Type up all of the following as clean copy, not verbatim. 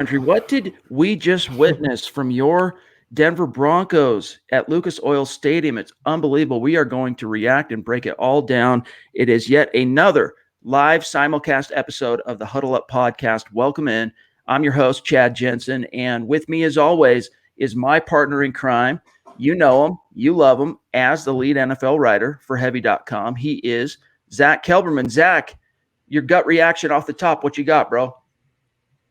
Country, what did we just witness from your Denver Broncos at Lucas Oil Stadium? It's unbelievable. We are going to react and break it all down. It is yet another live simulcast episode of the Huddle Up podcast. Welcome in. I'm your host, Chad Jensen, and with me, as always, is my partner in crime. You know him, you love him, as the lead NFL writer for Heavy.com. He is Zach Kelberman. Zach, your gut reaction off the top, what you got, bro?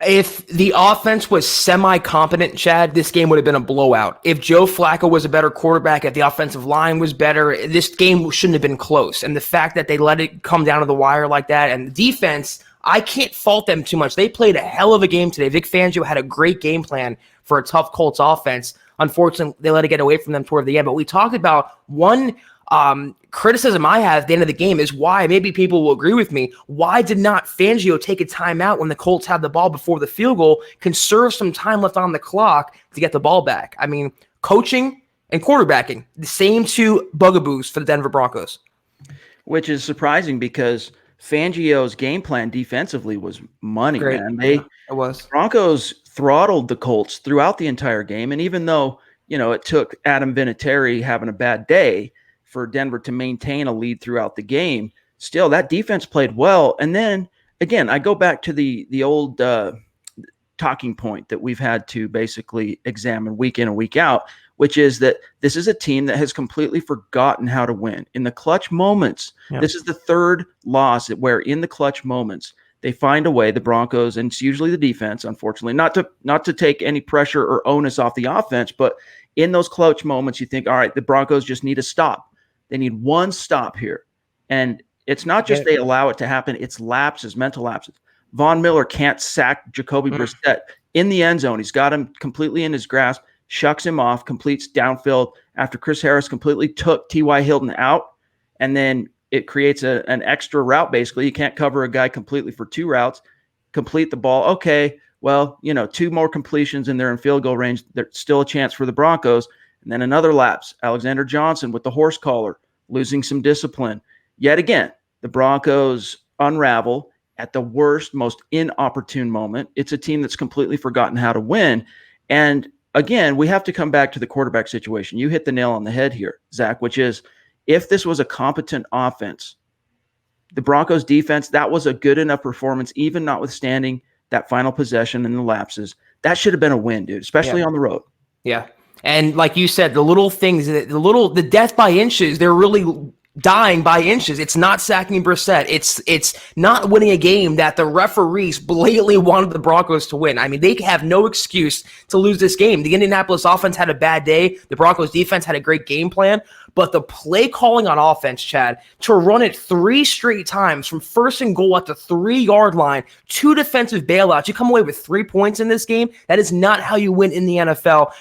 If the offense was semi-competent, Chad, this game would have been a blowout. If Joe Flacco was a better quarterback, if the offensive line was better, this game shouldn't have been close. And the fact that they let it come down to the wire like that, and the defense, I can't fault them too much. They played a hell of a game today. Vic Fangio had a great game plan for a tough Colts offense. Unfortunately, they let it get away from them toward the end. But we talked about one criticism I have at the end of the game is why, maybe people will agree with me, why did not Fangio take a timeout when the Colts had the ball before the field goal, conserve some time left on the clock to get the ball back? I mean, coaching and quarterbacking, the same two bugaboos for the Denver Broncos. Which is surprising because Fangio's game plan defensively was money, Great. man. It was. Broncos throttled the Colts throughout the entire game, and even though, it took Adam Vinatieri having a bad day for Denver to maintain a lead throughout the game, still that defense played well. And then again, I go back to the old talking point that we've had to basically examine week in and week out, which is that this is a team that has completely forgotten how to win in the clutch moments. Yep. This is the third loss where in the clutch moments they find a way, the Broncos, and it's usually the defense, unfortunately, not to take any pressure or onus off the offense, but in those clutch moments, you think, all right, the Broncos just need a stop. They need one stop here. And it's not just they allow it to happen, it's lapses, mental lapses. Von Miller can't sack Jacoby Brissett in the end zone. He's got him completely in his grasp, shucks him off, completes downfield after Chris Harris completely took T.Y. Hilton out, and then it creates an extra route, basically. You can't cover a guy completely for two routes, complete the ball. Okay, well, two more completions and they're in field goal range. There's still a chance for the Broncos. And then another lapse, Alexander Johnson with the horse collar, losing some discipline. Yet again, the Broncos unravel at the worst, most inopportune moment. It's a team that's completely forgotten how to win. And again, we have to come back to the quarterback situation. You hit the nail on the head here, Zach, which is if this was a competent offense, the Broncos defense, that was a good enough performance, even notwithstanding that final possession and the lapses. That should have been a win, dude, especially on the road. Yeah. And like you said, the little things, the death by inches, they're really dying by inches. It's not sacking Brissett. It's not winning a game that the referees blatantly wanted the Broncos to win. I mean, they have no excuse to lose this game. The Indianapolis offense had a bad day. The Broncos defense had a great game plan. But the play calling on offense, Chad, to run it 3 straight times from first and goal at the 3-yard line, 2 defensive bailouts, you come away with 3 points in this game. That is not how you win in the NFL.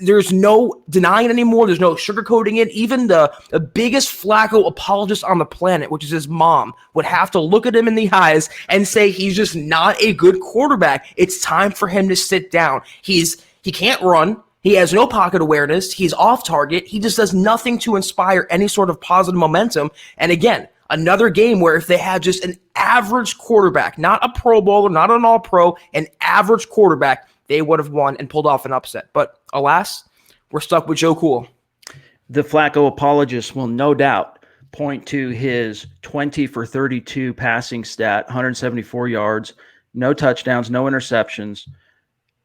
There's no denying it anymore. There's no sugarcoating it. Even the biggest Flacco apologist on the planet, which is his mom, would have to look at him in the eyes and say he's just not a good quarterback. It's time for him to sit down. He can't run. He has no pocket awareness. He's off target. He just does nothing to inspire any sort of positive momentum. And again, another game where if they had just an average quarterback, not a Pro Bowler, not an All-Pro, an average quarterback, they would have won and pulled off an upset. But alas, we're stuck with Joe Cool. The Flacco apologists will no doubt point to his 20 for 32 passing stat, 174 yards, no touchdowns, no interceptions,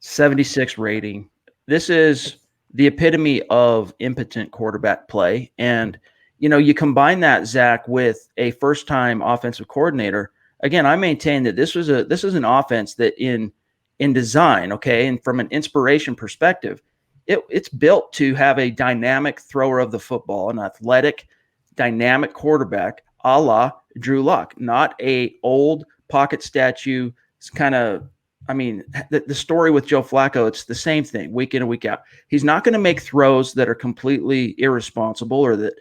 76 rating. This is the epitome of impotent quarterback play. And, you combine that, Zach, with a first-time offensive coordinator. Again, I maintain that this is an offense that in design, okay, and from an inspiration perspective, it's built to have a dynamic thrower of the football, an athletic, dynamic quarterback, a la Drew Lock, not a old pocket statue kind of. I mean, the story with Joe Flacco, it's the same thing week in and week out. He's not going to make throws that are completely irresponsible or that,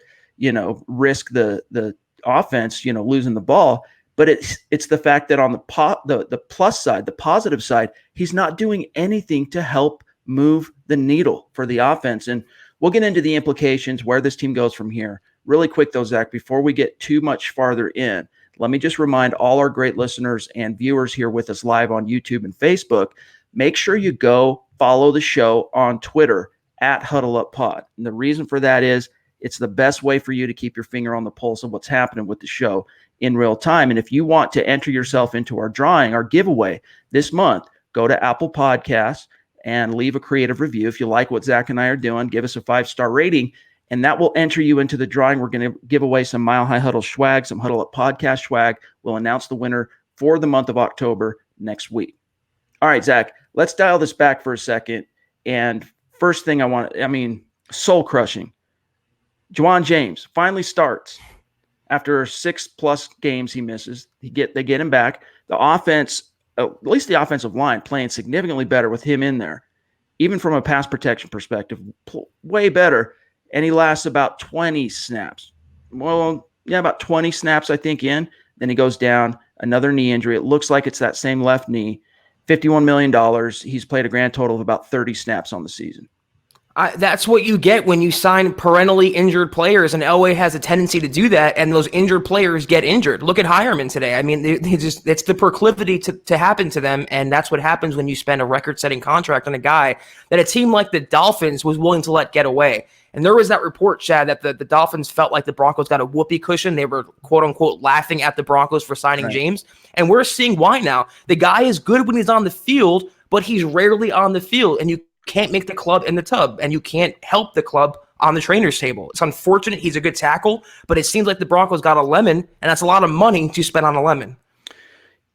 risk the offense, losing the ball. But it's the fact that on the plus side, the positive side, he's not doing anything to help move the needle for the offense. And we'll get into the implications, where this team goes from here. Really quick, though, Zach, before we get too much farther in, let me just remind all our great listeners and viewers here with us live on YouTube and Facebook make sure you go follow the show on Twitter at HuddleUpPod. And the reason for that is it's the best way for you to keep your finger on the pulse of what's happening with the show in real time. And if you want to enter yourself into our drawing, our giveaway this month, go to Apple Podcasts and leave a creative review. If you like what Zach and I are doing, give us a 5-star rating, and that will enter you into the drawing. We're going to give away some Mile High Huddle swag, some Huddle Up Podcast swag. We'll announce the winner for the month of October next week. All right, Zach, let's dial this back for a second. And first thing soul crushing. JaJuan James finally starts after 6+ games he misses. They get him back. The offense, at least the offensive line, playing significantly better with him in there, even from a pass protection perspective, way better. And he lasts about 20 snaps. Well, yeah, about 20 snaps, I think, in. Then he goes down, another knee injury. It looks like it's that same left knee. $51 million. He's played a grand total of about 30 snaps on the season. That's what you get when you sign perennially injured players, and Elway has a tendency to do that, and those injured players get injured. Look at Hireman today. I mean, it's the proclivity to happen to them, and that's what happens when you spend a record-setting contract on a guy that a team like the Dolphins was willing to let get away. And there was that report, Chad, that the Dolphins felt like the Broncos got a whoopee cushion. They were, quote-unquote, laughing at the Broncos for signing James, and we're seeing why now. The guy is good when he's on the field, but he's rarely on the field, and you can't make the club in the tub, and you can't help the club on the trainer's table. It's unfortunate. He's a good tackle, but it seems like the Broncos got a lemon, and that's a lot of money to spend on a lemon.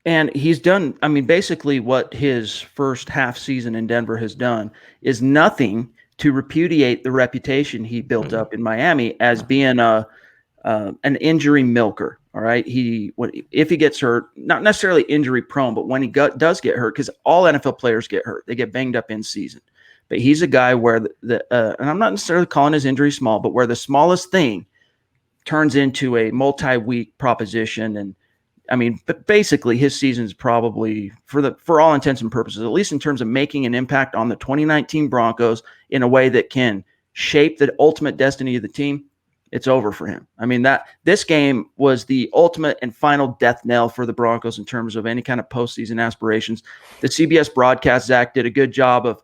And he's done, basically what his first half season in Denver has done is nothing to repudiate the reputation he built up in Miami as being an injury milker. All right. If he gets hurt, not necessarily injury prone, but when he does get hurt, because all NFL players get hurt, they get banged up in season. But he's a guy where and I'm not necessarily calling his injury small, but where the smallest thing turns into a multi-week proposition. And but basically his season's probably, for all intents and purposes, at least in terms of making an impact on the 2019 Broncos in a way that can shape the ultimate destiny of the team, it's over for him. This game was the ultimate and final death knell for the Broncos in terms of any kind of postseason aspirations. The CBS broadcast, Zach, did a good job of,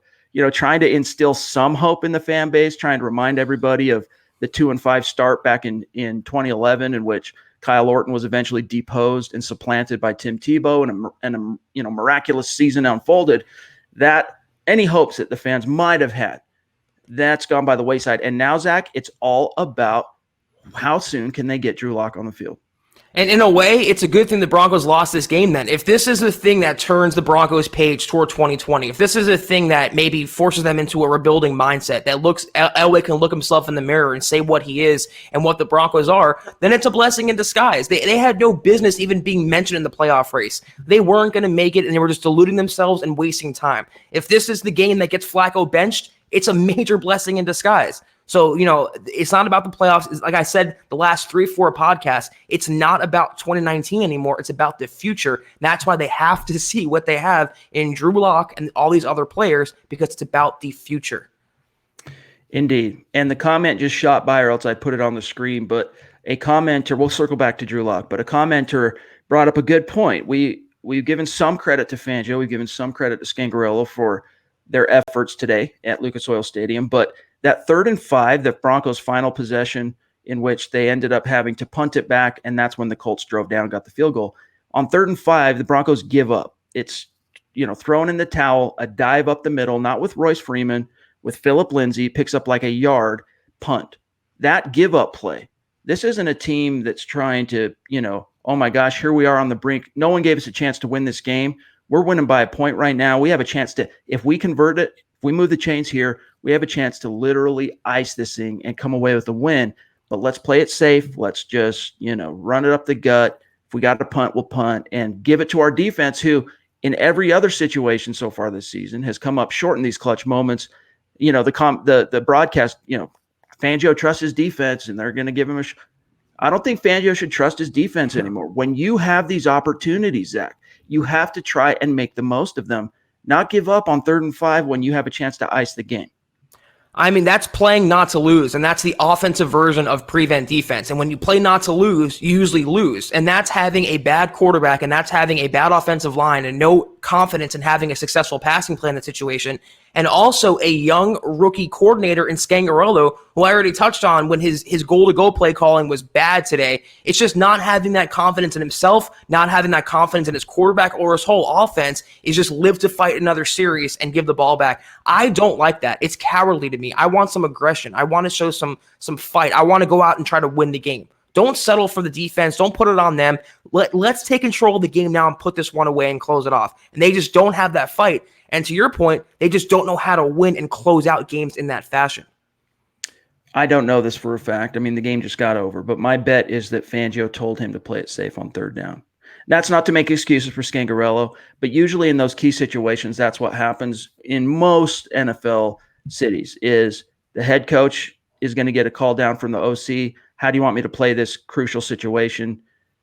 trying to instill some hope in the fan base, trying to remind everybody of the 2-5 start back in 2011, in which Kyle Orton was eventually deposed and supplanted by Tim Tebow, and a miraculous season unfolded. That any hopes that the fans might have had, that's gone by the wayside. And now, Zach, it's all about how soon can they get Drew Lock on the field. And in a way, it's a good thing the Broncos lost this game then. If this is the thing that turns the Broncos page toward 2020, if this is a thing that maybe forces them into a rebuilding mindset, that Elway can look himself in the mirror and say what he is and what the Broncos are, then it's a blessing in disguise. They had no business even being mentioned in the playoff race. They weren't going to make it, and they were just deluding themselves and wasting time. If this is the game that gets Flacco benched, it's a major blessing in disguise. So, it's not about the playoffs. Like I said, the last 3-4 podcasts, it's not about 2019 anymore. It's about the future. That's why they have to see what they have in Drew Lock and all these other players, because it's about the future. Indeed. And the comment just shot by, or else I put it on the screen, but a commenter, we'll circle back to Drew Lock, but a commenter brought up a good point. We've given some credit to Fangio. We've given some credit to Scangarello for their efforts today at Lucas Oil Stadium, but that 3rd and 5, the Broncos' final possession, in which they ended up having to punt it back, and that's when the Colts drove down and got the field goal. On 3rd and 5, the Broncos give up. It's, thrown in the towel, a dive up the middle, not with Royce Freeman, with Phillip Lindsay, picks up like a yard, punt. That give-up play. This isn't a team that's trying to, oh my gosh, here we are on the brink. No one gave us a chance to win this game. We're winning by a point right now. We have a chance to, if we convert it, if we move the chains here, we have a chance to literally ice this thing and come away with a win. But let's play it safe. Let's just, run it up the gut. If we got to punt, we'll punt, and give it to our defense, who in every other situation so far this season has come up short in these clutch moments. The broadcast, Fangio trusts his defense, and they're going to give him I don't think Fangio should trust his defense anymore. When you have these opportunities, Zach, you have to try and make the most of them. Not give up on 3rd and 5 when you have a chance to ice the game. That's playing not to lose, and that's the offensive version of prevent defense. And when you play not to lose, you usually lose. And that's having a bad quarterback, and that's having a bad offensive line and no confidence in having a successful passing plan in that situation. And also a young rookie coordinator in Scangarello, who I already touched on when his goal-to-go play calling was bad today. It's just not having that confidence in himself, not having that confidence in his quarterback or his whole offense, is just live to fight another series and give the ball back. I don't like that. It's cowardly to me. I want some aggression. I want to show some fight. I want to go out and try to win the game. Don't settle for the defense. Don't put it on them. Let's take control of the game now and put this one away and close it off. And they just don't have that fight. And to your point, they just don't know how to win and close out games in that fashion. I don't know this for a fact. I mean, the game just got over. But my bet is that Fangio told him to play it safe on third down. That's not to make excuses for Scangarello, but usually in those key situations, that's what happens in most NFL cities is the head coach is going to get a call down from the OC. How do you want me to play this crucial situation?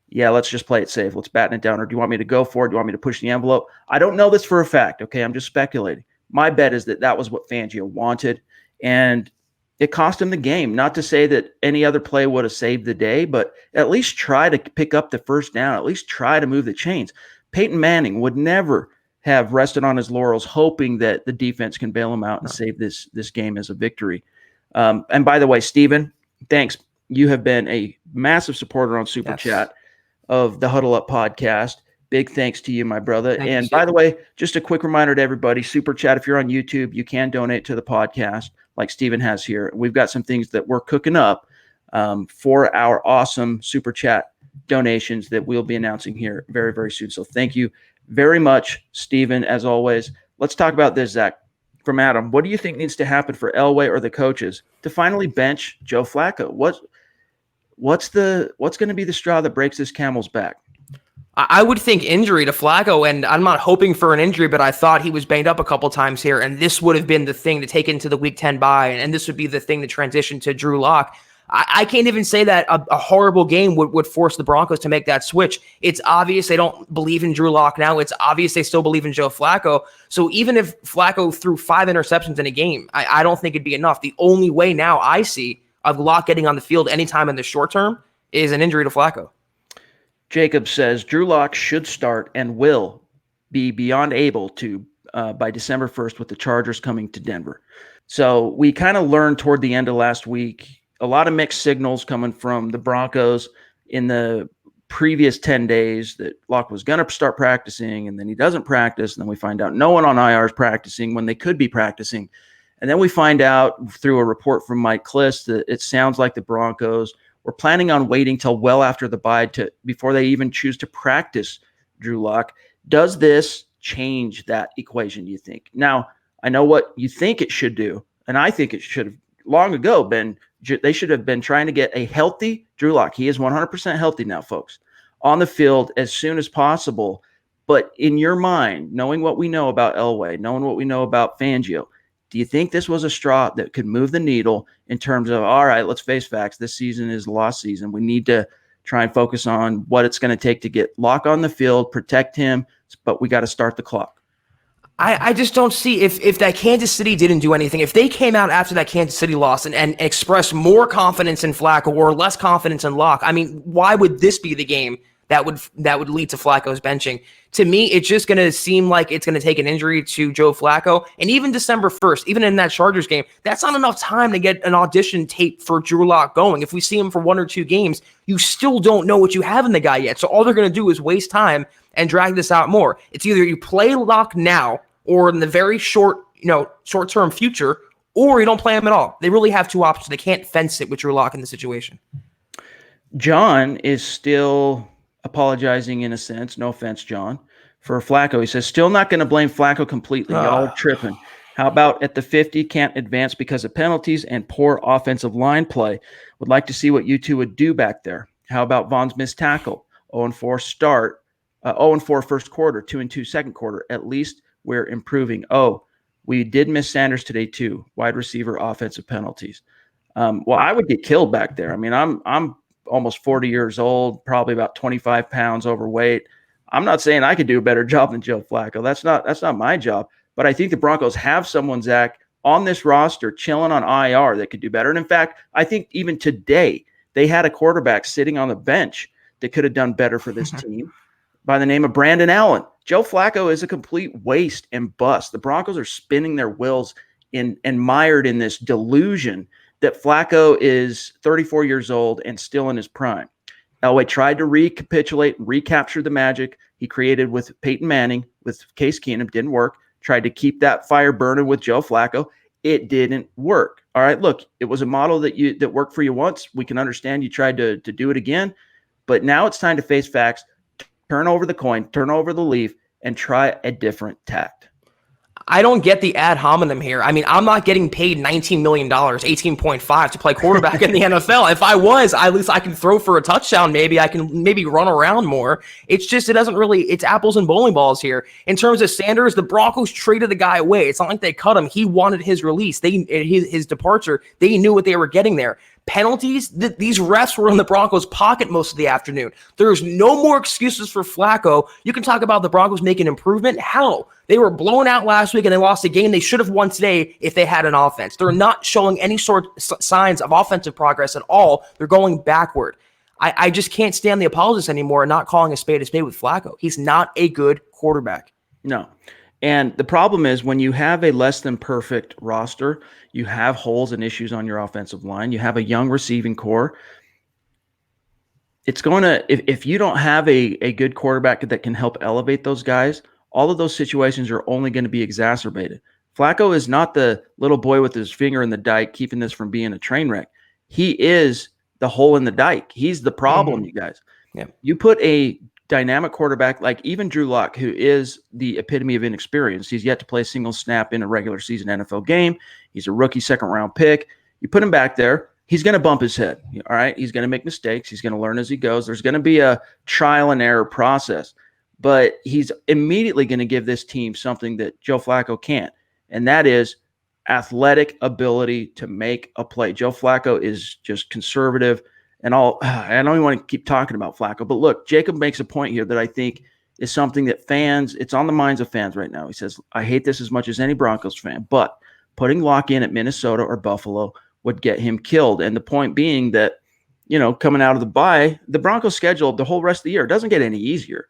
Yeah, let's just play it safe. Let's batten it down. Or do you want me to go for it? Do you want me to push the envelope? I don't know this for a fact, okay? I'm just speculating. My bet is that that was what Fangio wanted, and it cost him the game. Not to say that any other play would have saved the day, but at least try to pick up the first down. At least try to move the chains. Peyton Manning would never have rested on his laurels hoping that the defense can bail him out and save this game as a victory. And by the way, Steven, thanks. You have been a massive supporter on Super Chat of the Huddle Up podcast. Big thanks to you, my brother. Thank you, by the way, just a quick reminder to everybody, Super Chat, if you're on YouTube, you can donate to the podcast like Steven has here. We've got some things that we're cooking up for our awesome Super Chat donations that we'll be announcing here very, very soon. So thank you very much, Steven, as always. Let's talk about this, Zach. From Adam, what do you think needs to happen for Elway or the coaches to finally bench Joe Flacco? What's going to be the straw that breaks this camel's back? I would think injury to Flacco, and I'm not hoping for an injury, but I thought he was banged up a couple times here, and this would have been the thing to take into the Week 10 bye, and this would be the thing to transition to Drew Lock. I can't even say that a horrible game would force the Broncos to make that switch. It's obvious they don't believe in Drew Lock now. It's obvious they still believe in Joe Flacco. So even if Flacco threw 5 interceptions in a game, I don't think it'd be enough. The only way now I see of Lock getting on the field anytime in the short term is an injury to Flacco. Jacob says Drew Lock should start and will be beyond able to by December 1st with the Chargers coming to Denver. So we kind of learned toward the end of last week a lot of mixed signals coming from the Broncos in the previous 10 days that Lock was going to start practicing, and then he doesn't practice. And then we find out no one on IR is practicing when they could be practicing. And then we find out through a report from Mike Kliss that it sounds like the Broncos were planning on waiting till well after the bye before they even choose to practice Drew Lock. Does this change that equation, do you think? Now, I know what you think it should do, and I think it should have long ago they should have been trying to get a healthy Drew Lock. He is 100% healthy now, folks, on the field as soon as possible. But in your mind, knowing what we know about Elway, knowing what we know about Fangio, do you think this was a straw that could move the needle in terms of, all right, let's face facts, this season is the lost season. We need to try and focus on what it's going to take to get Lock on the field, protect him, but we got to start the clock. I just don't see if that Kansas City didn't do anything, if they came out after that Kansas City loss and expressed more confidence in Flacco or less confidence in Lock, I mean, why would this be the game that would lead to Flacco's benching? To me, it's just going to seem like it's going to take an injury to Joe Flacco. And even December 1st, even in that Chargers game, that's not enough time to get an audition tape for Drew Lock going. If we see him for 1 or 2 games, you still don't know what you have in the guy yet. So all they're going to do is waste time and drag this out more. It's either you play Lock now or in the very short-term future, or you don't play him at all. They really have 2 options. They can't fence it with Drew Lock in the situation. John is still apologizing in a sense, no offense, John, for Flacco. He says, still not going to blame Flacco completely. Y'all are tripping. How about at the 50, can't advance because of penalties and poor offensive line play? Would like to see what you two would do back there. How about Vaughn's missed tackle? 0-4 start, 0-4 first quarter, 2-2 second quarter. At least we're improving. Oh, we did miss Sanders today too. Wide receiver offensive penalties. Well, I would get killed back there. I mean, I'm almost 40 years old, probably about 25 pounds overweight. I'm not saying I could do a better job than Joe Flacco. That's not my job. But I think the Broncos have someone, Zach, on this roster chilling on IR that could do better. And in fact, I think even today they had a quarterback sitting on the bench that could have done better for this team by the name of Brandon Allen. Joe Flacco is a complete waste and bust. The Broncos are spinning their wheels and mired in this delusion that Flacco is 34 years old and still in his prime. Elway tried to recapitulate and recapture the magic he created with Peyton Manning, with Case Keenum. Didn't work. Tried to keep that fire burning with Joe Flacco. It didn't work. All right, look, it was a model that worked for you once. We can understand you tried to do it again, but now it's time to face facts, turn over the coin, turn over the leaf, and try a different tact. I don't get the ad hominem here. I mean, I'm not getting paid $19 million, 18.5 to play quarterback in the NFL. If I was, at least I can throw for a touchdown. Maybe I can run around more. It's just, it's apples and bowling balls here. In terms of Sanders, the Broncos traded the guy away. It's not like they cut him. He wanted his release. His departure. They knew what they were getting there. Penalties, these refs were in the Broncos' pocket most of the afternoon. There's no more excuses for Flacco. You can talk about the Broncos making improvement. Hell, they were blown out last week and they lost a game they should have won today if they had an offense. They're not showing any sort of signs of offensive progress at all. They're going backward. I just can't stand the apologists anymore and not calling a spade with Flacco. He's not a good quarterback. No. And the problem is when you have a less than perfect roster, you have holes and issues on your offensive line, you have a young receiving core. It's going to, if you don't have a good quarterback that can help elevate those guys, all of those situations are only going to be exacerbated. Flacco is not the little boy with his finger in the dike keeping this from being a train wreck. He is the hole in the dike. He's the problem, you guys. Yeah. You put a dynamic quarterback like even Drew Lock, who is the epitome of inexperience. He's yet to play a single snap in a regular season NFL game. He's a rookie second-round pick. You put him back there, he's going to bump his head. All right, he's going to make mistakes. He's going to learn as he goes. There's going to be a trial and error process, but he's immediately going to give this team something that Joe Flacco can't, and that is athletic ability to make a play. Joe Flacco is just conservative. And I don't even want to keep talking about Flacco, but look, Jacob makes a point here that I think is something that it's on the minds of fans right now. He says, I hate this as much as any Broncos fan, but putting Locke in at Minnesota or Buffalo would get him killed. And the point being that, coming out of the bye, the Broncos schedule the whole rest of the year doesn't get any easier.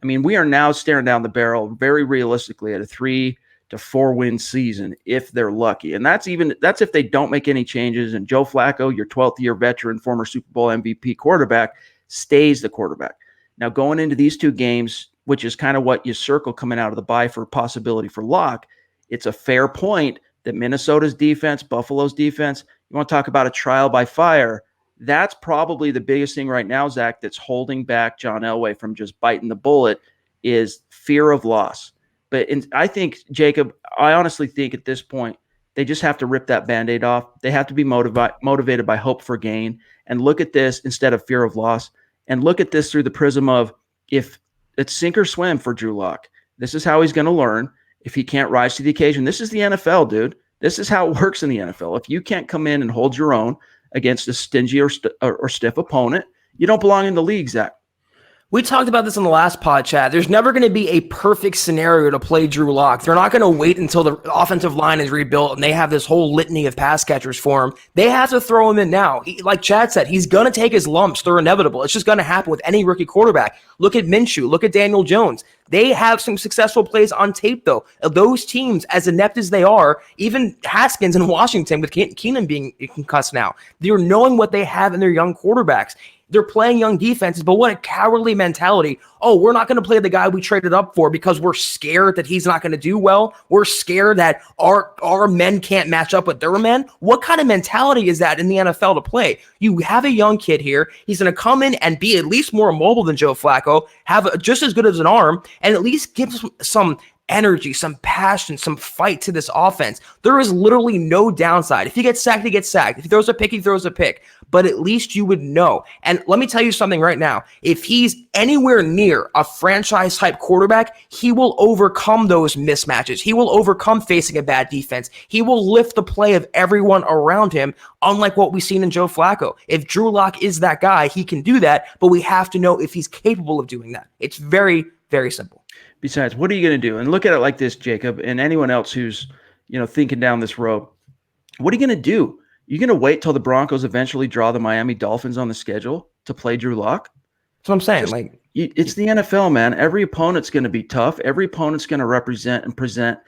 I mean, we are now staring down the barrel very realistically at a 3 to 4 win season if they're lucky. And that's if they don't make any changes and Joe Flacco, your 12th year veteran, former Super Bowl MVP quarterback, stays the quarterback. Now going into these two games, which is kind of what you circle coming out of the bye for possibility for Locke, it's a fair point that Minnesota's defense, Buffalo's defense, you want to talk about a trial by fire. That's probably the biggest thing right now, Zach, that's holding back John Elway from just biting the bullet is fear of loss. But I think, Jacob, I honestly think at this point, they just have to rip that Band-Aid off. They have to be motivated by hope for gain and look at this instead of fear of loss and look at this through the prism of if it's sink or swim for Drew Lock. This is how he's going to learn if he can't rise to the occasion. This is the NFL, dude. This is how it works in the NFL. If you can't come in and hold your own against a stingy or stiff opponent, you don't belong in the league, Zach. We talked about this in the last pod chat. There's never going to be a perfect scenario to play Drew Lock. They're not going to wait until the offensive line is rebuilt and they have this whole litany of pass catchers for him. They have to throw him in now. Like Chad said, he's going to take his lumps. They're inevitable. It's just going to happen with any rookie quarterback. Look at Minshew. Look at Daniel Jones. They have some successful plays on tape, though. Those teams, as inept as they are, even Haskins in Washington with Keenum being concussed now, they're knowing what they have in their young quarterbacks. They're playing young defenses, but what a cowardly mentality. Oh, we're not going to play the guy we traded up for because we're scared that he's not going to do well. We're scared that our men can't match up with their men. What kind of mentality is that in the NFL to play? You have a young kid here. He's going to come in and be at least more mobile than Joe Flacco, have just as good as an arm, and at least give some energy, some passion, some fight to this offense. There is literally no downside. If he gets sacked, he gets sacked. If he throws a pick, he throws a pick. But at least you would know. And let me tell you something right now. If he's anywhere near a franchise-type quarterback, he will overcome those mismatches. He will overcome facing a bad defense. He will lift the play of everyone around him, unlike what we've seen in Joe Flacco. If Drew Lock is that guy, he can do that, but we have to know if he's capable of doing that. It's very, very simple. Besides, what are you going to do? And look at it like this, Jacob, and anyone else who's, thinking down this road. What are you going to do? You're going to wait till the Broncos eventually draw the Miami Dolphins on the schedule to play Drew Lock? That's what I'm saying. It's the NFL, man. Every opponent's going to be tough. Every opponent's going to represent and present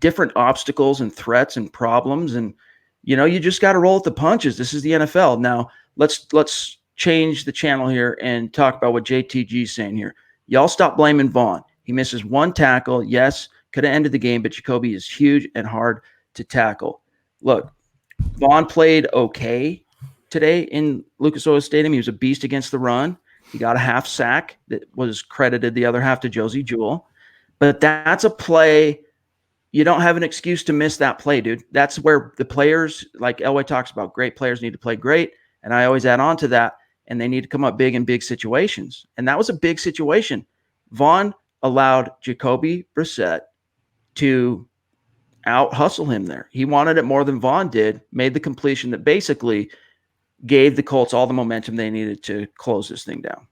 different obstacles and threats and problems. And, you just got to roll with the punches. This is the NFL. Now, let's change the channel here and talk about what JTG is saying here. Y'all stop blaming Vaughn. He misses one tackle. Yes, could have ended the game, but Jacoby is huge and hard to tackle. Look, Vaughn played okay today in Lucas Oil Stadium. He was a beast against the run. He got a half sack that was credited the other half to Josie Jewell. But that's a play. You don't have an excuse to miss that play, dude. That's where the players, like Elway talks about, great players need to play great. And I always add on to that, and they need to come up big in big situations. And that was a big situation. Vaughn allowed Jacoby Brissett to out-hustle him there. He wanted it more than Vaughn did, made the completion that basically gave the Colts all the momentum they needed to close this thing down.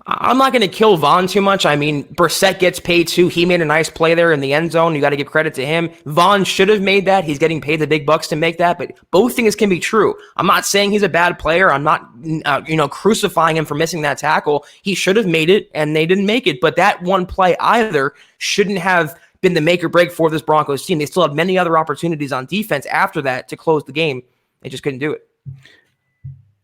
I'm not going to kill Vaughn too much. I mean, Brissett gets paid too. He made a nice play there in the end zone. You got to give credit to him. Vaughn should have made that. He's getting paid the big bucks to make that, but both things can be true. I'm not saying he's a bad player. I'm not, crucifying him for missing that tackle. He should have made it, and they didn't make it. But that one play either shouldn't have been the make or break for this Broncos team. They still had many other opportunities on defense after that to close the game. They just couldn't do it.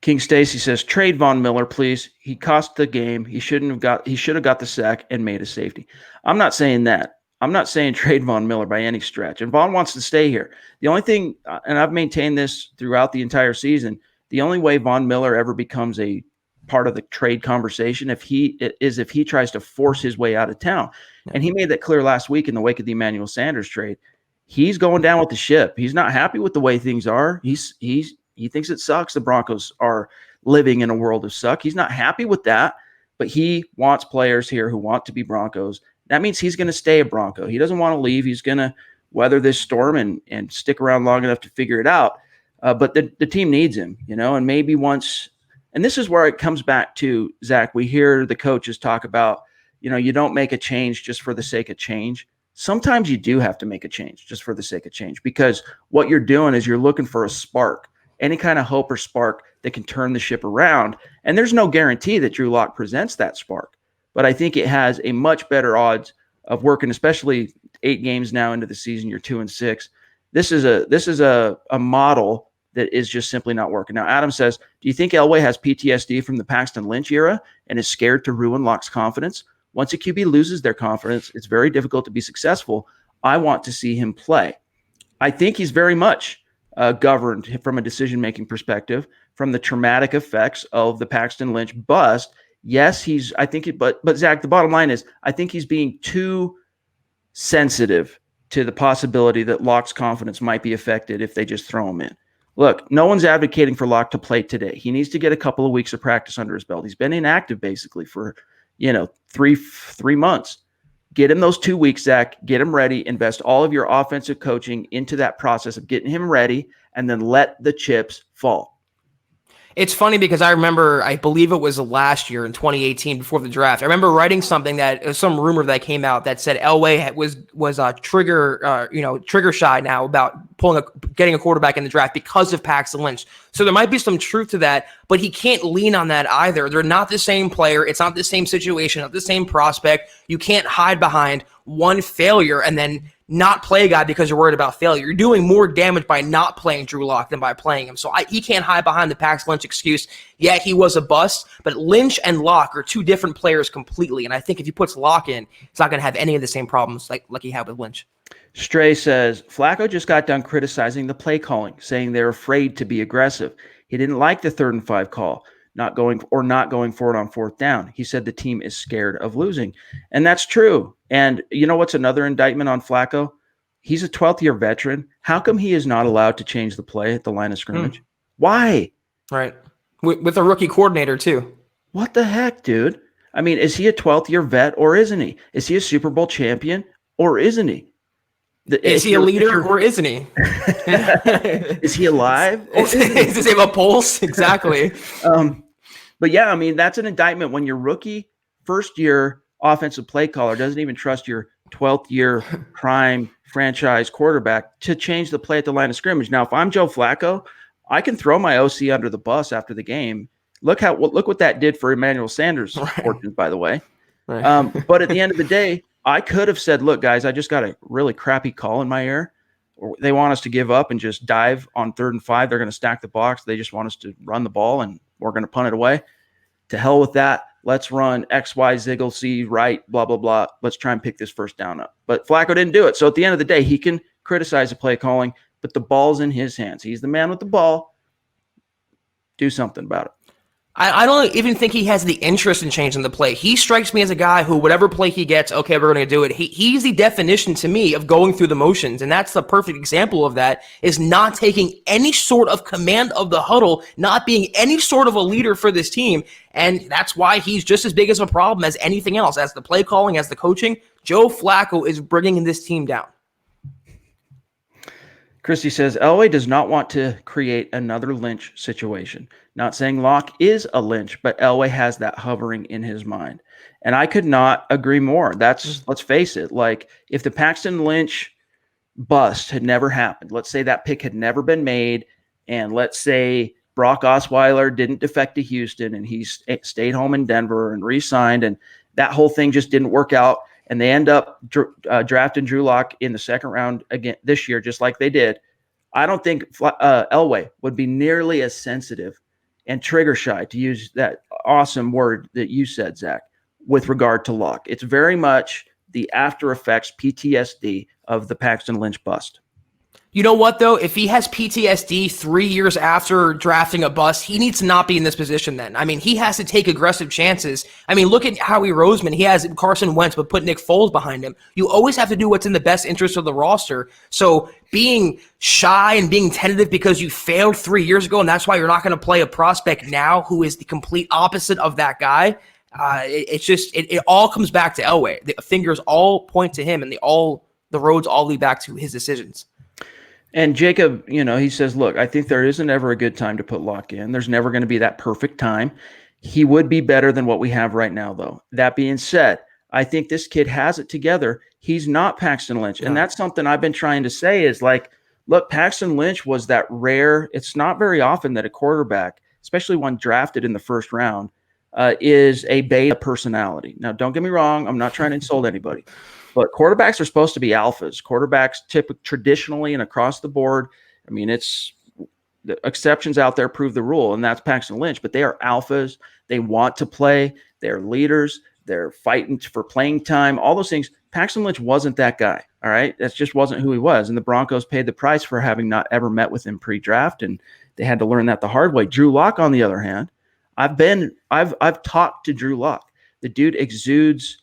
King Stacy says, trade Von Miller, please. He cost the game. He should have got the sack and made a safety. I'm not saying that. I'm not saying trade Von Miller by any stretch. And Von wants to stay here. The only thing, and I've maintained this throughout the entire season, the only way Von Miller ever becomes a part of the trade conversation if he tries to force his way out of town. And he made that clear last week in the wake of the Emmanuel Sanders trade. He's going down with the ship. He's not happy with the way things are. He thinks it sucks the Broncos are living in a world of suck. He's not happy with that, but he wants players here who want to be Broncos. That means he's going to stay a Bronco. He doesn't want to leave. He's going to weather this storm and stick around long enough to figure it out. But the team needs him, and maybe once – and this is where it comes back to, Zach, we hear the coaches talk about, you don't make a change just for the sake of change. Sometimes you do have to make a change just for the sake of change, because what you're doing is you're looking for a spark. Any kind of hope or spark that can turn the ship around. And there's no guarantee that Drew Lock presents that spark. But I think it has a much better odds of working, especially 8 games now into the season. You're 2-6. This is a model that is just simply not working. Now, Adam says, do you think Elway has PTSD from the Paxton Lynch era and is scared to ruin Lock's confidence? Once a QB loses their confidence, it's very difficult to be successful. I want to see him play. I think he's very much governed from a decision-making perspective from the traumatic effects of the Paxton Lynch bust. Yes, but Zach, the bottom line is I think he's being too sensitive to the possibility that Lock's confidence might be affected if they just throw him in. Look, no one's advocating for Lock to play today. He needs to get a couple of weeks of practice under his belt. He's been inactive basically for, 3 months. Get him those 2 weeks, Zach. Get him ready. Invest all of your offensive coaching into that process of getting him ready, and then let the chips fall. It's funny because I remember, I believe it was last year in 2018 before the draft. I remember writing something some rumor that came out that said Elway was trigger shy now about getting a quarterback in the draft because of Paxton Lynch. So there might be some truth to that, but he can't lean on that either. They're not the same player. It's not the same situation, not the same prospect. You can't hide behind one failure and then not play a guy because you're worried about failure. You're doing more damage by not playing Drew Lock than by playing him. So he can't hide behind the Paxton Lynch excuse. Yeah, he was a bust, but Lynch and Lock are two different players completely. And I think if he puts Lock in, it's not going to have any of the same problems like he had with Lynch. Stray says, Flacco just got done criticizing the play calling, saying they're afraid to be aggressive. He didn't like the 3rd and 5 call, not going forward on 4th down. He said the team is scared of losing. And that's true. And you know what's another indictment on Flacco? He's a 12th-year veteran. How come he is not allowed to change the play at the line of scrimmage? Why? Right. With a rookie coordinator, too. What the heck, dude? I mean, is he a 12th-year vet or isn't he? Is he a Super Bowl champion or isn't he? Is he a leader or isn't he? Is he alive? Is his name a pulse? Exactly. But yeah, I mean, that's an indictment when your rookie first-year offensive play caller doesn't even trust your 12th-year prime franchise quarterback to change the play at the line of scrimmage. Now, if I'm Joe Flacco, I can throw my OC under the bus after the game Look what that did for Emmanuel Sanders' fortunes, by the way. But at the end of the day, I could have said, look, guys, I just got a really crappy call in my ear. They want us to give up and just dive on 3rd and 5. They're going to stack the box. They just want us to run the ball, and we're going to punt it away. To hell with that. Let's run X, Y, ziggle, C, right, blah, blah, blah. Let's try and pick this first down up. But Flacco didn't do it. So at the end of the day, he can criticize the play calling, but the ball's in his hands. He's the man with the ball. Do something about it. I don't even think he has the interest in changing the play. He strikes me as a guy who, whatever play he gets, okay, we're going to do it. He's the definition to me of going through the motions, and that's the perfect example of that, is not taking any sort of command of the huddle, not being any sort of a leader for this team, and that's why he's just as big as a problem as anything else, as the play calling, as the coaching. Joe Flacco is bringing this team down. Christy says, Elway does not want to create another Lynch situation. Not saying Locke is a Lynch, but Elway has that hovering in his mind. And I could not agree more. Let's face it, like if the Paxton Lynch bust had never happened, let's say that pick had never been made, and let's say Brock Osweiler didn't defect to Houston and he stayed home in Denver and re-signed, and that whole thing just didn't work out, and they end up drafting Drew Lock in the 2nd round again this year, just like they did, I don't think Elway would be nearly as sensitive and trigger shy, to use that awesome word that you said, Zach, with regard to Lock. It's very much the after effects, PTSD of the Paxton Lynch bust. You know what, though? If he has PTSD 3 years after drafting a bust, he needs to not be in this position then. I mean, he has to take aggressive chances. I mean, look at Howie Roseman. He has Carson Wentz, but put Nick Foles behind him. You always have to do what's in the best interest of the roster. So being shy and being tentative because you failed 3 years ago, and that's why you're not going to play a prospect now who is the complete opposite of that guy, it all comes back to Elway. The fingers all point to him, and the roads all lead back to his decisions. And Jacob, he says, look, I think there isn't ever a good time to put Locke in. There's never going to be that perfect time. He would be better than what we have right now, though. That being said, I think this kid has it together. He's not Paxton Lynch. And that's something I've been trying to say is like, look, Paxton Lynch was that rare. It's not very often that a quarterback, especially one drafted in the 1st round, is a beta personality. Now, don't get me wrong. I'm not trying to insult anybody. But quarterbacks are supposed to be alphas. Quarterbacks traditionally and across the board, I mean, it's the exceptions out there prove the rule, and that's Paxton Lynch. But they are alphas. They want to play. They're leaders. They're fighting for playing time, all those things. Paxton Lynch wasn't that guy, all right? That just wasn't who he was. And the Broncos paid the price for having not ever met with him pre-draft, and they had to learn that the hard way. Drew Lock, on the other hand, I've talked to Drew Lock. The dude exudes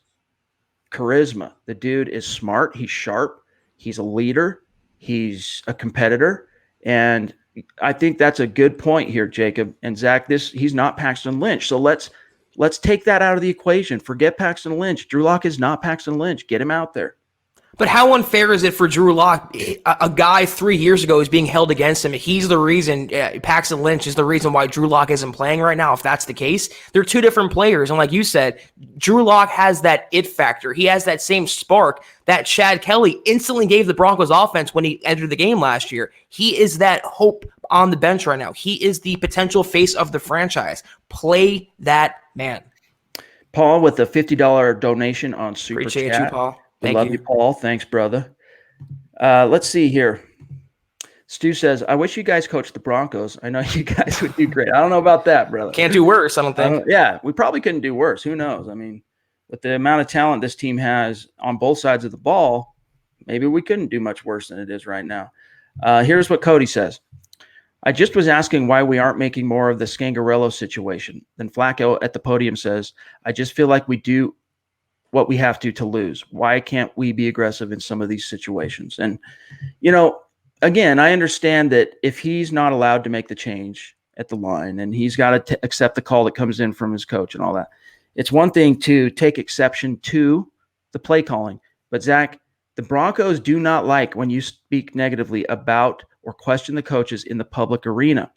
charisma. The dude is smart. He's sharp. He's a leader. He's a competitor. And I think that's a good point here, Jacob. And Zach, he's not Paxton Lynch. So let's take that out of the equation. Forget Paxton Lynch. Drew Lock is not Paxton Lynch. Get him out there. But how unfair is it for Drew Lock? A guy 3 years ago is being held against him. He's the reason. Paxton Lynch is the reason why Drew Lock isn't playing right now. If that's the case, they're two different players. And like you said, Drew Lock has that it factor. He has that same spark that Chad Kelly instantly gave the Broncos offense when he entered the game last year. He is that hope on the bench right now. He is the potential face of the franchise. Play that man. Paul with a $50 donation on Super Appreciate Chat. you, Paul. I love you, Paul. Thanks, brother. Let's see here. Stu says, I wish you guys coached the Broncos. I know you guys would do great. I don't know about that, brother. Can't do worse, I don't think. Yeah, we probably couldn't do worse. Who knows? I mean, with the amount of talent this team has on both sides of the ball, maybe we couldn't do much worse than it is right now. Here's what Cody says. I just was asking why we aren't making more of the Scangarello situation. Then Flacco at the podium says, I just feel like we do what we have to lose. Why can't we be aggressive in some of these situations? And, again, I understand that if he's not allowed to make the change at the line and he's got to accept the call that comes in from his coach and all that, it's one thing to take exception to the play calling. But, Zach, the Broncos do not like when you speak negatively about or question the coaches in the public arena.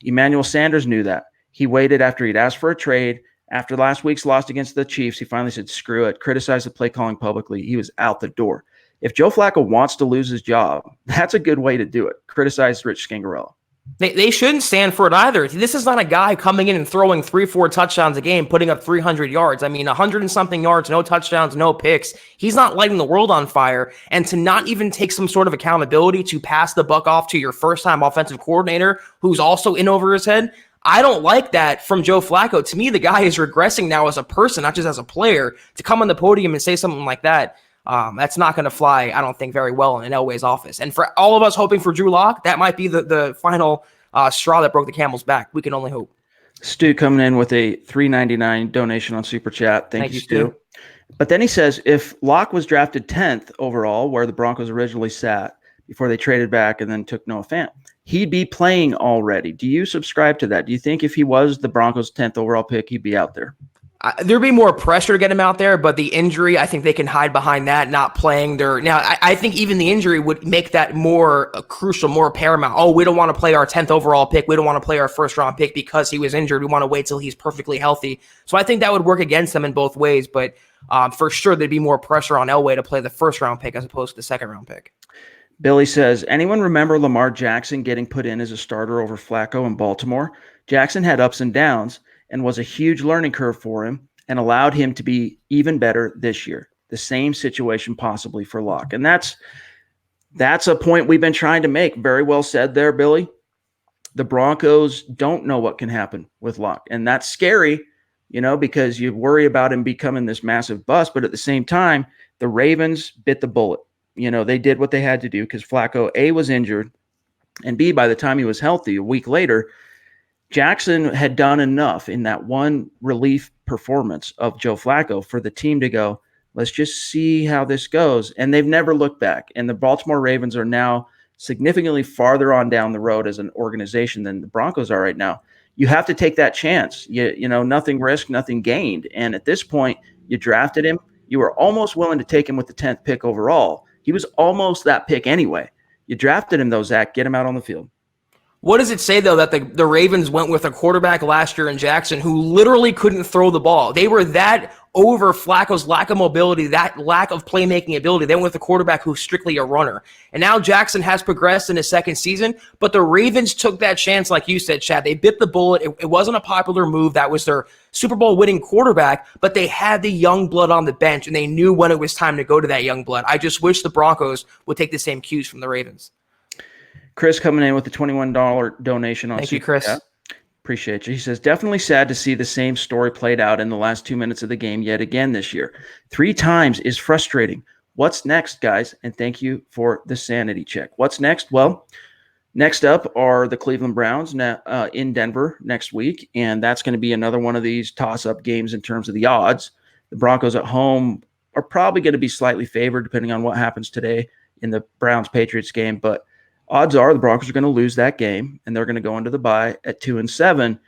Emmanuel Sanders knew that. He waited after he'd asked for a trade. After last week's loss against the Chiefs, he finally said, screw it, criticized the play calling publicly. He was out the door. If Joe Flacco wants to lose his job, that's a good way to do it. Criticize Rich Scangarello. They shouldn't stand for it either. This is not a guy coming in and throwing 3-4 touchdowns a game, putting up 300 yards. I mean, 100 and something yards, no touchdowns, no picks. He's not lighting the world on fire. And to not even take some sort of accountability to pass the buck off to your first-time offensive coordinator, who's also in over his head, I don't like that from Joe Flacco. To me, the guy is regressing now as a person, not just as a player. To come on the podium and say something like that, that's not going to fly, I don't think, very well in Elway's office. And for all of us hoping for Drew Lock, that might be the final straw that broke the camel's back. We can only hope. Stu coming in with a $3.99 donation on Super Chat. Thank you, Stu. But then he says, if Lock was drafted 10th overall, where the Broncos originally sat before they traded back and then took Noah Fant, he'd be playing already. Do you subscribe to that? Do you think if he was the Broncos' 10th overall pick, he'd be out there? There'd be more pressure to get him out there, but the injury, I think they can hide behind that, not playing their. Now, I think even the injury would make that more crucial, more paramount. Oh, we don't want to play our 10th overall pick. We don't want to play our first round pick because he was injured. We want to wait till he's perfectly healthy. So I think that would work against them in both ways, but for sure there'd be more pressure on Elway to play the first round pick as opposed to the second round pick. Billy says, anyone remember Lamar Jackson getting put in as a starter over Flacco in Baltimore? Jackson had ups and downs and was a huge learning curve for him and allowed him to be even better this year. The same situation possibly for Locke. And that's a point we've been trying to make. Very well said there, Billy. The Broncos don't know what can happen with Locke. And that's scary, because you worry about him becoming this massive bust. But at the same time, the Ravens bit the bullet. They did what they had to do because Flacco, A, was injured, and B, by the time he was healthy a week later, Jackson had done enough in that one relief performance of Joe Flacco for the team to go, let's just see how this goes. And they've never looked back. And the Baltimore Ravens are now significantly farther on down the road as an organization than the Broncos are right now. You have to take that chance. Nothing risked, nothing gained. And at this point, you drafted him. You were almost willing to take him with the 10th pick overall. He was almost that pick anyway. You drafted him, though, Zach. Get him out on the field. What does it say, though, that the Ravens went with a quarterback last year in Jackson who literally couldn't throw the ball? They were that over Flacco's lack of mobility, that lack of playmaking ability. They went with a quarterback who's strictly a runner. And now Jackson has progressed in his second season, but the Ravens took that chance, like you said, Chad. They bit the bullet. It wasn't a popular move. That was their Super Bowl winning quarterback, but they had the young blood on the bench, and they knew when it was time to go to that young blood. I just wish the Broncos would take the same cues from the Ravens. Chris coming in with a $21 donation on Thank you, Chris. Chat. Appreciate you. He says, definitely sad to see the same story played out in the last 2 minutes of the game yet again this year. 3 times is frustrating. What's next, guys? And thank you for the sanity check. What's next? Well, next up are the Cleveland Browns in Denver next week, and that's going to be another one of these toss-up games in terms of the odds. The Broncos at home are probably going to be slightly favored depending on what happens today in the Browns-Patriots game, but odds are the Broncos are going to lose that game, and they're going to go into the bye at 2-7.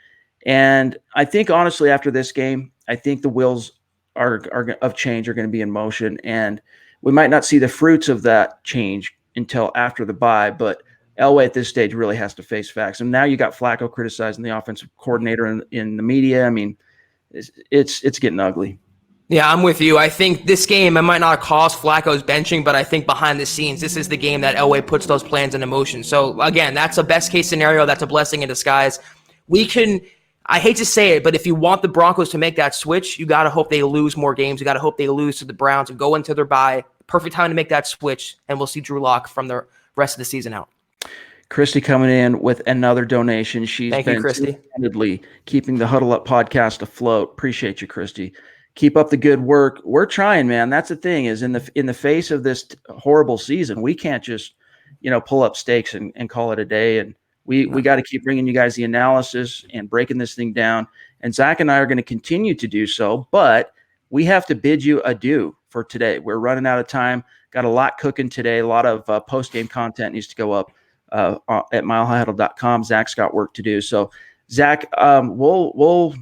And I think, honestly, after this game, I think the wheels of change are going to be in motion, and we might not see the fruits of that change until after the bye. But Elway at this stage really has to face facts. And now you got Flacco criticizing the offensive coordinator in the media. I mean, it's getting ugly. Yeah, I'm with you. I think this game, it might not cost Flacco's benching, but I think behind the scenes, this is the game that Elway puts those plans into motion. So again, that's a best case scenario. That's a blessing in disguise. I hate to say it, but if you want the Broncos to make that switch, you got to hope they lose more games. You got to hope they lose to the Browns and go into their bye. Perfect time to make that switch, and we'll see Drew Lock from the rest of the season out. Christy coming in with another donation. Thank you, Christy. Keeping the Huddle Up podcast afloat. Appreciate you, Christy. Keep up the good work. We're trying, man. That's the thing is in the face of this horrible season, we can't just, pull up stakes and call it a day. And we got to keep bringing you guys the analysis and breaking this thing down. And Zach and I are going to continue to do so, but we have to bid you adieu for today. We're running out of time. Got a lot cooking today. A lot of post-game content needs to go up at milehighhuddle.com. Zach's got work to do. So Zach, we'll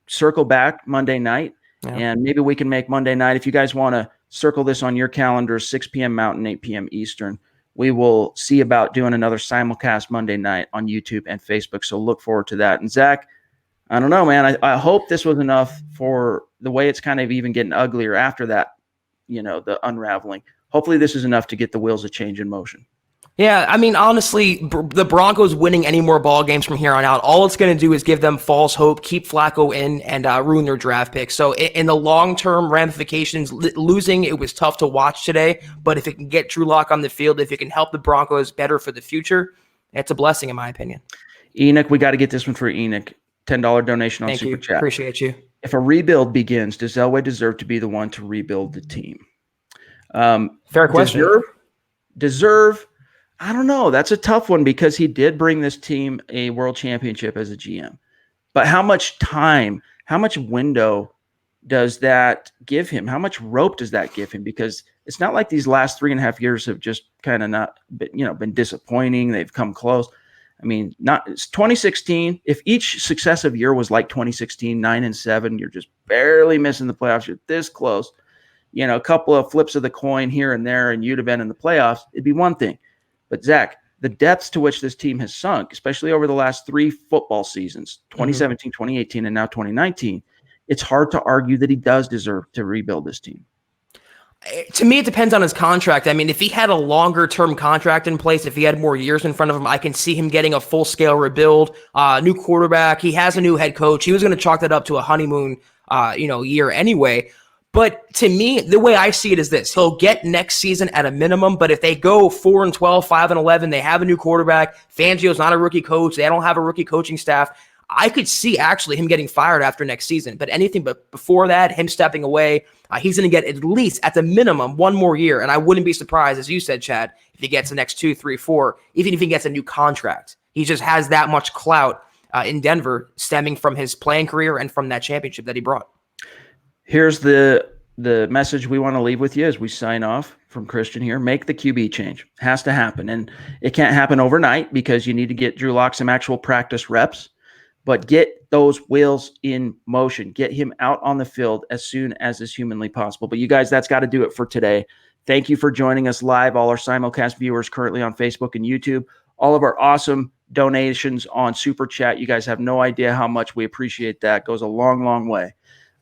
circle back Monday night. Yeah. And maybe we can make Monday night. If you guys want to circle this on your calendar, 6 p.m. Mountain, 8 p.m. Eastern, we will see about doing another simulcast Monday night on YouTube and Facebook. So look forward to that. And Zach, I don't know, man. I hope this was enough for the way it's kind of even getting uglier after that, the unraveling. Hopefully this is enough to get the wheels of change in motion. Yeah, I mean, honestly, the Broncos winning any more ball games from here on out, all it's going to do is give them false hope, keep Flacco in, and ruin their draft pick. So in the long-term ramifications, losing, it was tough to watch today. But if it can get Drew Lock on the field, if it can help the Broncos better for the future, it's a blessing, in my opinion. Enoch, we got to get this one for Enoch. $10 donation on Thank Super you. Chat. Appreciate you. If a rebuild begins, does Elway deserve to be the one to rebuild the team? Fair question. Deserve? I don't know. That's a tough one because he did bring this team a world championship as a GM. But how much time, how much window does that give him? How much rope does that give him? Because it's not like these last 3.5 years have just kind of not been disappointing. They've come close. I mean, it's 2016. If each successive year was like 2016, 9-7, you're just barely missing the playoffs. You're this close. A couple of flips of the coin here and there, and you'd have been in the playoffs. It'd be one thing. But Zach, the depths to which this team has sunk, especially over the last 3 football seasons, 2017, 2018, and now 2019, it's hard to argue that he does deserve to rebuild this team. To me, it depends on his contract. I mean, if he had a longer-term contract in place, if he had more years in front of him, I can see him getting a full-scale rebuild, new quarterback. He has a new head coach. He was going to chalk that up to a honeymoon, year anyway. But to me, the way I see it is this. He'll get next season at a minimum, but if they go 4-12, 5-11, they have a new quarterback, Fangio's not a rookie coach, they don't have a rookie coaching staff, I could see actually him getting fired after next season. But anything but before that, him stepping away, he's going to get at least at the minimum 1 more year. And I wouldn't be surprised, as you said, Chad, if he gets the next 2, 3, 4, even if he gets a new contract. He just has that much clout in Denver stemming from his playing career and from that championship that he brought. Here's the message we want to leave with you as we sign off from Christian here. Make the QB change. It has to happen. And it can't happen overnight because you need to get Drew Lock some actual practice reps. But get those wheels in motion. Get him out on the field as soon as is humanly possible. But you guys, that's got to do it for today. Thank you for joining us live, all our simulcast viewers currently on Facebook and YouTube. All of our awesome donations on Super Chat. You guys have no idea how much we appreciate that. It goes a long, long way.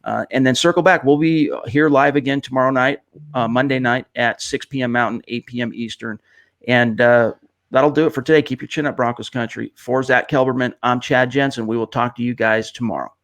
And then circle back. We'll be here live again tomorrow night, Monday night at 6 p.m. Mountain, 8 p.m. Eastern. And that'll do it for today. Keep your chin up, Broncos country. For Zach Kelberman, I'm Chad Jensen. We will talk to you guys tomorrow.